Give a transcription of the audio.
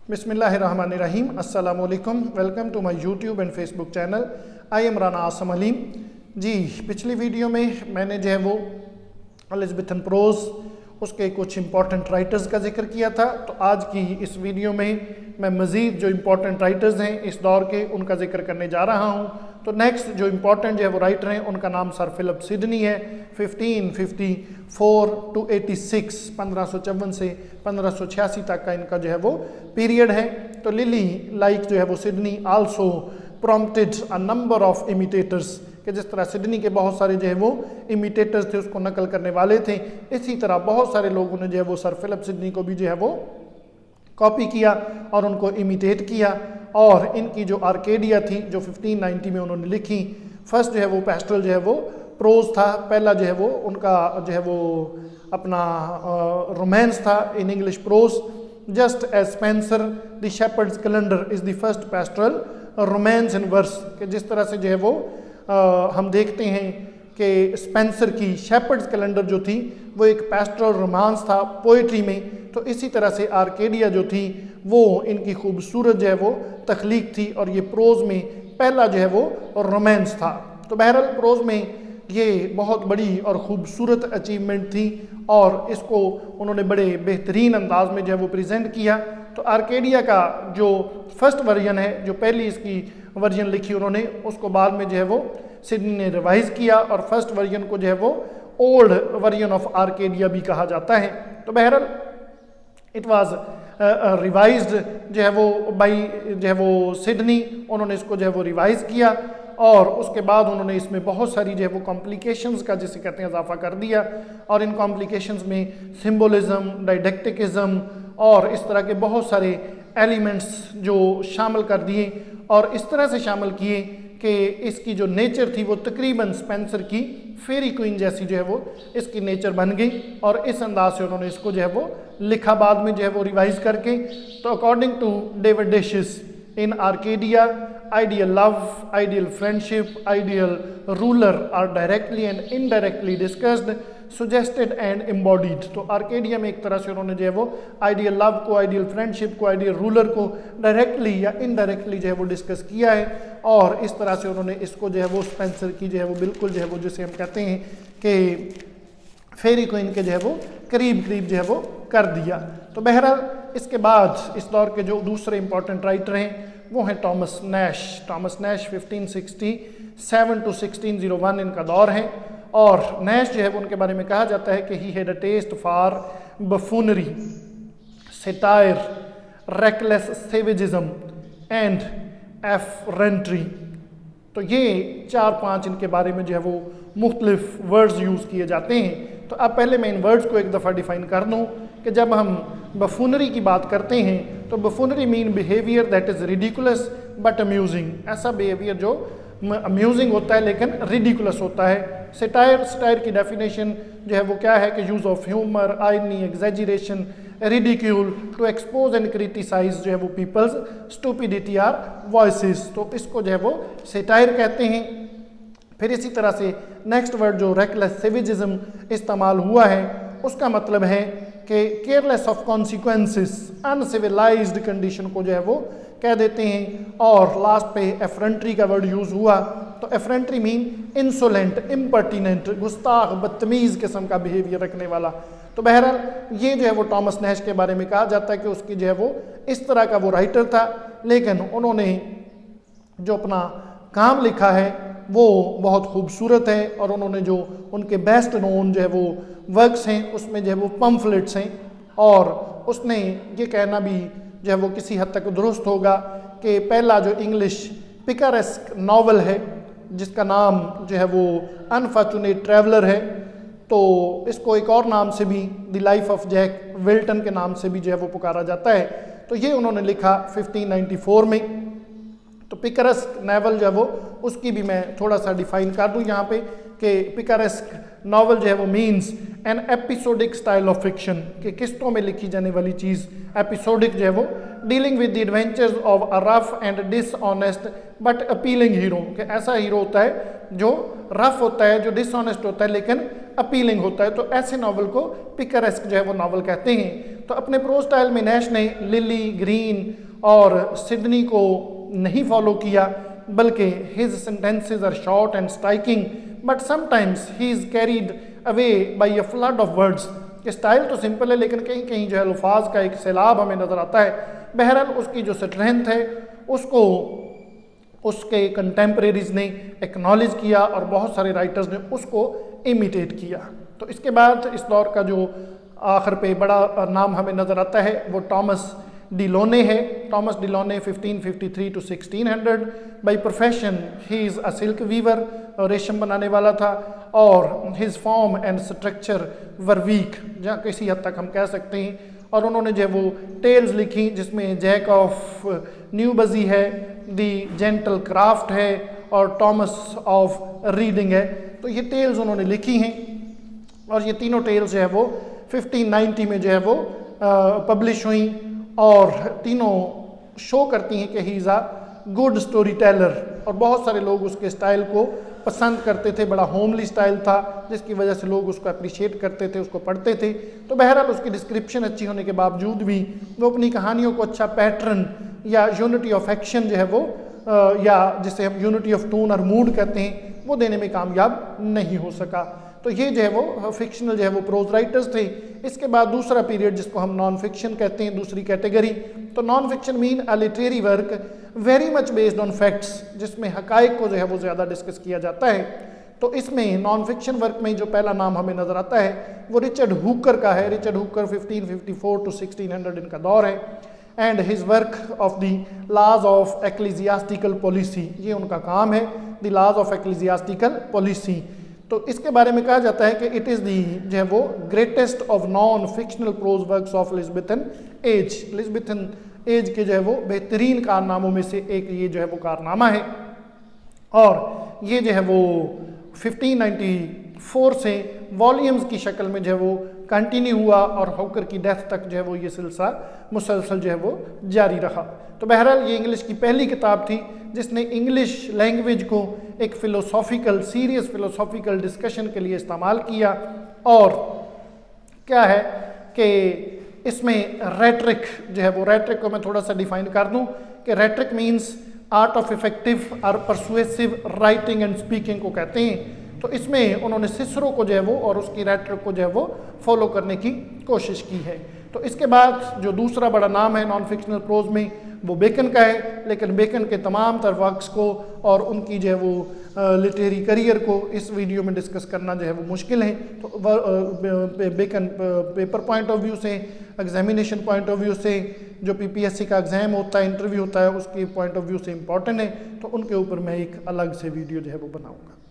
बिस्मिल्लाहिर्रहमानिर्रहीम। अस्सलामु अलैकुम। Welcome to my YouTube and Facebook channel. I am Rana Asam Aleem. जी, पिछली वीडियो में मैंने जो है वो एलिज़ाबेथन प्रोज उसके कुछ इंपॉर्टेंट राइटर्स का जिक्र किया था। तो आज की इस वीडियो में मैं मज़ीद जो इम्पोर्टेंट राइटर्स हैं इस दौर के उनका जिक्र करने जा रहा हूँ। तो नेक्स्ट जो इम्पोर्टेंट जो है वो राइटर हैं उनका नाम सर फिलिप सिडनी है। 1554 टू 86, 1554 से 1586 तक का इनका जो है वो पीरियड है। तो लिली लाइक जो है वो Sidney also prompted a number of imitators, कि जिस तरह सिडनी के बहुत सारे जो है वो इमिटेटर्स थे, उसको नकल करने वाले थे, इसी तरह बहुत सारे लोगों ने जो है वो सर फिलिप सिडनी को भी जो है वो कॉपी किया और उनको इमिटेट किया। और इनकी जो आर्केडिया थी जो 1590 में उन्होंने लिखी, फर्स्ट जो है वो पेस्टरल जो है वो प्रोज था। पहला जो है वो उनका जो है वो अपना रोमांस था in English prose. Just as Spenser the shepherd's calendar is the first pastoral romance in verse, कि जिस तरह से जो है वो हम देखते हैं कि स्पेंसर की शेपर्ड्स कैलेंडर जो थी वो एक पेस्टरल रोमांस था पोइट्री में, तो इसी तरह से आर्केडिया जो थी वो इनकी खूबसूरत जो है वो तख्लीक थी और ये प्रोज में पहला जो है वो रोमांस था। तो बहरहाल प्रोज में ये बहुत बड़ी और ख़ूबसूरत अचीवमेंट थी और इसको उन्होंने बड़े बेहतरीन अंदाज में जो है वो प्रेजेंट किया। तो आर्केडिया का जो फर्स्ट वर्जन है, जो पहली इसकी वर्जन लिखी उन्होंने, उसको बाद में जो है वो सिडनी ने रिवाइज़ किया और फर्स्ट वर्जन को जो है वो ओल्ड वर्जन ऑफ आर्केडिया भी कहा जाता है। तो बहरहाल इट वाज रिवाइज्ड जो है वो बाई जो है वो सिडनी, उन्होंने इसको जो है वो रिवाइज़ किया और उसके बाद उन्होंने इसमें बहुत सारी जो है वो कॉम्प्लिकेशंस का जिसे कहते हैं इजाफा कर दिया और इन कॉम्प्लिकेशंस में सिम्बोलिज्म, डायडेक्टिकिज्म और इस तरह के बहुत सारे एलिमेंट्स जो शामिल कर दिए और इस तरह से शामिल किए कि इसकी जो नेचर थी वो तकरीबन स्पेंसर की फेरी क्वीन जैसी जो है वो इसकी नेचर बन गई और इस अंदाज से उन्होंने इसको जो है वो लिखा बाद में जो है वो रिवाइज करके। तो according to David Daiches in Arcadia, ideal love, ideal friendship, ideal ruler are directly and indirectly discussed, suggested and embodied। तो आर्केडिया में एक तरह से उन्होंने जो है वो आइडियल लव को, आइडियल फ्रेंडशिप को, आइडियल रूलर को डायरेक्टली या इनडायरेक्टली जो है वो डिस्कस किया है और इस तरह से उन्होंने इसको जो है वो स्पेंसर की जो है वो बिल्कुल जो है वो जिसे हम कहते हैं कि फेरी क्वीन के जो है वो करीब करीब जो है वो कर दिया। तो बहरहाल इसके बाद इस दौर के जो दूसरे इंपॉर्टेंट राइटर हैं वो हैं Thomas Nashe. Thomas Nashe 1567 to 1601 इनका दौर है और नैश जो है वो उनके बारे में कहा जाता है कि he had a taste for buffoonery, satire, reckless savagism and effrontery. तो ये 4-5 इनके बारे में जो है वो मुख्तलिफ वर्ड्स यूज़ किए जाते हैं। तो अब पहले मैं इन वर्ड्स को एक दफ़ा डिफ़ाइन कर दूँ कि जब हम बफूनरी की बात करते हैं तो buffoonery mean behaviour that is ridiculous but amusing, ऐसा बिहेवियर जो अम्यूजिंग होता है लेकिन रिडिकुलस होता है। सेटायर की डेफिनेशन जो है वो क्या है कि use of humour, irony, exaggeration, ridicule to expose and criticise जो है वो पीपल्स स्टूपिडिटी आर वॉइसेस, तो इसको जो है वो सेटायर कहते हैं। फिर इसी तरह से नेक्स्ट वर्ड जो रेकलेस सेविजिज्म इस्तेमाल हुआ है उसका मतलब है कि careless of consequences, uncivilised condition को जो है वो कह देते हैं। और लास्ट पे एफरेंट्री का वर्ड यूज़ हुआ, तो एफरेंट्री मीन इंसोलेंट, इम्पर्टिनेंट, गुस्ताख, बदतमीज़ किस्म का बिहेवियर रखने वाला। तो बहरहाल ये जो है वो टॉमस नैश के बारे में कहा जाता है कि उसकी जो है वो इस तरह का वो राइटर था, लेकिन उन्होंने जो अपना काम लिखा है वो बहुत खूबसूरत है और उन्होंने जो उनके बेस्ट नोन जो है वो वर्क्स हैं उसमें जो है वो पम्फलेट्स हैं और उसने ये कहना भी जो है वो किसी हद तक दुरुस्त होगा कि पहला जो इंग्लिश पिकारेस्क नावल है जिसका नाम जो है वो अनफॉर्चुनेट ट्रैवलर है, तो इसको एक और नाम से भी the life of Jack Wilton के नाम से भी जो है वो पुकारा जाता है। तो ये उन्होंने लिखा 1594 में। तो पिकारेस्क नावल जो है वो उसकी भी मैं थोड़ा सा डिफाइन कर दूं यहाँ पे कि पिकारेस्क नावल जो है वो means an episodic style of fiction, कि किस्तों में लिखी जाने वाली चीज़ एपिसोडिक जो है वो dealing with the adventures of a rough and dishonest but appealing hero, कि ऐसा हीरो होता है जो रफ होता है, जो डिसऑनेस्ट होता है लेकिन अपीलिंग होता है। तो ऐसे नावल को पिकरेस्क जो है वो नावल कहते हैं। तो अपने प्रोज स्टाइल में नैश ने लिली, ग्रीन और सिडनी को नहीं फॉलो किया, बल्कि his sentences are short and striking but sometimes he is carried away by a flood of words. कि स्टाइल तो सिंपल है लेकिन कहीं कहीं जो है अल्फाज का एक सैलाब हमें नज़र आता है। बहरहाल उसकी जो स्ट्रेंथ है उसको उसके कंटेम्प्रेरीज ने एक्नॉलेज किया और बहुत सारे राइटर्स ने उसको इमिटेट किया। तो इसके बाद इस दौर का जो आखिर पे बड़ा नाम हमें नज़र आता है वो टॉमस डिलोने है। Thomas Deloney 1553 to 1600। By profession he is a silk weaver, रेशम बनाने वाला था, और his form and structure were weak, जहाँ किसी हद तक हम कह सकते हैं। और उन्होंने जो वो टेल्स लिखी जिसमें जैक ऑफ न्यूबजी है, दी जेंटल क्राफ्ट है और टॉमस ऑफ रीडिंग है। तो ये टेल्स उन्होंने लिखी हैं और ये तीनों टेल्स जो है वो 1590 में जो है वो पब्लिश हुई और तीनों शो करती हैं कि ही is a good story teller. और बहुत सारे लोग उसके स्टाइल को पसंद करते थे, बड़ा होमली स्टाइल था जिसकी वजह से लोग उसको अप्रिशिएट करते थे, उसको पढ़ते थे। तो बहरहाल उसकी डिस्क्रिप्शन अच्छी होने के बावजूद भी वो अपनी कहानियों को अच्छा पैटर्न या यूनिटी ऑफ एक्शन जो है वो या जिसे हम यूनिटी ऑफ टोन और मूड कहते हैं वो देने में कामयाब नहीं हो सका। तो ये जो है वो फिक्शनल जो है वो प्रोज राइटर्स थे। इसके बाद दूसरा पीरियड जिसको हम नॉन फिक्शन कहते हैं, दूसरी कैटेगरी। तो non fiction mean a literary work very much based on facts, जिसमें हकाइक को जो है वो ज़्यादा डिस्कस किया जाता है। तो इसमें नॉन फिक्शन वर्क में जो पहला नाम हमें नज़र आता है वो रिचर्ड हुकर का है। रिचर्ड हुकर 1554 to 1600 इनका दौर है। And his work of the laws of ecclesiastical policy, ये उनका काम है, the laws of ecclesiastical policy. तो इसके बारे में कहा जाता है कि इट इज़ दी जो है वो greatest of non fictional prose works of Elizabethan age. Elizabethan age के जो है वो बेहतरीन कारनामों में से एक ये जो है वो कारनामा है। और ये जो है वो 1594 से वॉल्यूम्स की शक्ल में जो है वो कंटिन्यू हुआ और हुकर की डेथ तक जो है वो ये सिलसिला मुसलसल जो है वो जारी रहा। तो बहरहाल ये इंग्लिश की पहली किताब थी जिसने इंग्लिश लैंग्वेज को एक फ़िलोसॉफिकल सीरियस फ़िलोसॉफिकल डिस्कशन के लिए इस्तेमाल किया। और क्या है कि इसमें रेट्रिक जो है वो, रेट्रिक को मैं थोड़ा सा डिफाइन कर दूं कि rhetoric means art of effective और परसुएसिव राइटिंग एंड स्पीकिंग को कहते हैं। तो इसमें उन्होंने सिसरो को जो है वो और उसकी रेट्रिक को जो है वो फॉलो करने की कोशिश की है। तो इसके बाद जो दूसरा बड़ा नाम है नॉन फिक्शनल प्रोज में वो बेकन का है। लेकिन बेकन के तमाम तर वर्क्स को और उनकी जो है वो लिटरेरी करियर को इस वीडियो में डिस्कस करना जो है वो मुश्किल है। तो Bacon paper point of view से, एग्जामिनेशन पॉइंट ऑफ व्यू से, जो पीपीएससी का एग्ज़ाम होता है, इंटरव्यू होता है, उसके पॉइंट ऑफ व्यू से इम्पॉर्टेंट है। तो उनके ऊपर मैं एक अलग से वीडियो जो है वो बनाऊँगा।